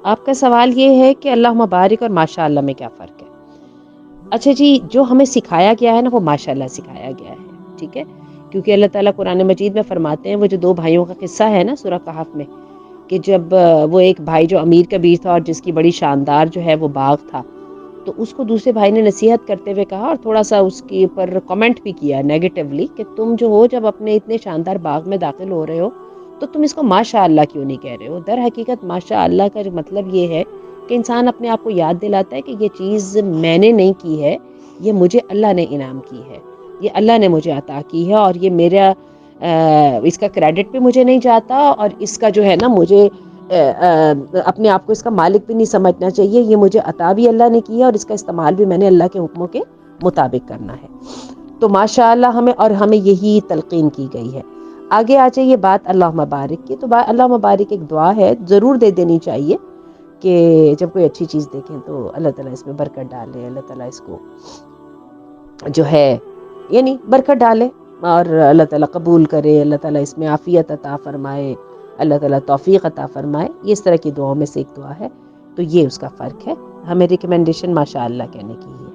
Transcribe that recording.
آپ کا سوال یہ ہے کہ اللہ مبارک اور ماشاء اللہ میں کیا فرق ہے؟ اچھا جی، جو ہمیں سکھایا گیا ہے نا وہ ماشاء اللہ سکھایا گیا ہے، ٹھیک ہے؟ کیونکہ اللہ تعالیٰ قرآن مجید میں فرماتے ہیں، وہ جو دو بھائیوں کا قصہ ہے نا سورہ کہف میں، کہ جب وہ ایک بھائی جو امیر کبیر تھا اور جس کی بڑی شاندار جو ہے وہ باغ تھا، تو اس کو دوسرے بھائی نے نصیحت کرتے ہوئے کہا اور تھوڑا سا اس کے اوپر کمنٹ بھی کیا نیگیٹیولی، کہ تم جو ہو جب اپنے اتنے شاندار باغ میں داخل ہو رہے ہو تو تم اس کو ماشاء اللہ کیوں نہیں کہہ رہے ہو؟ در حقیقت ماشاء اللہ کا جو مطلب یہ ہے کہ انسان اپنے آپ کو یاد دلاتا ہے کہ یہ چیز میں نے نہیں کی ہے، یہ مجھے اللہ نے انعام کی ہے، یہ اللہ نے مجھے عطا کی ہے، اور یہ میرا اس کا کریڈٹ بھی مجھے نہیں جاتا، اور اس کا جو ہے نا مجھے اپنے آپ کو اس کا مالک بھی نہیں سمجھنا چاہیے، یہ مجھے عطا بھی اللہ نے کی ہے اور اس کا استعمال بھی میں نے اللہ کے حکموں کے مطابق کرنا ہے۔ تو ماشاء اللہ ہمیں یہی تلقین کی گئی ہے۔ آگے آ جائیے بات اللہ مبارک کی، تو اللہ مبارک ایک دعا ہے، ضرور دے دینی چاہیے کہ جب کوئی اچھی چیز دیکھیں تو اللہ تعالیٰ اس میں برکت ڈالے، اللہ تعالیٰ اس کو جو ہے یعنی برکت ڈالے اور اللہ تعالیٰ قبول کرے، اللہ تعالیٰ اس میں عافیت عطا فرمائے، اللہ تعالیٰ توفیق عطا فرمائے، یہ اس طرح کی دعاؤں میں سے ایک دعا ہے۔ تو یہ اس کا فرق ہے، ہمیں ریکمنڈیشن ماشاء اللہ کہنے کی ہی ہے۔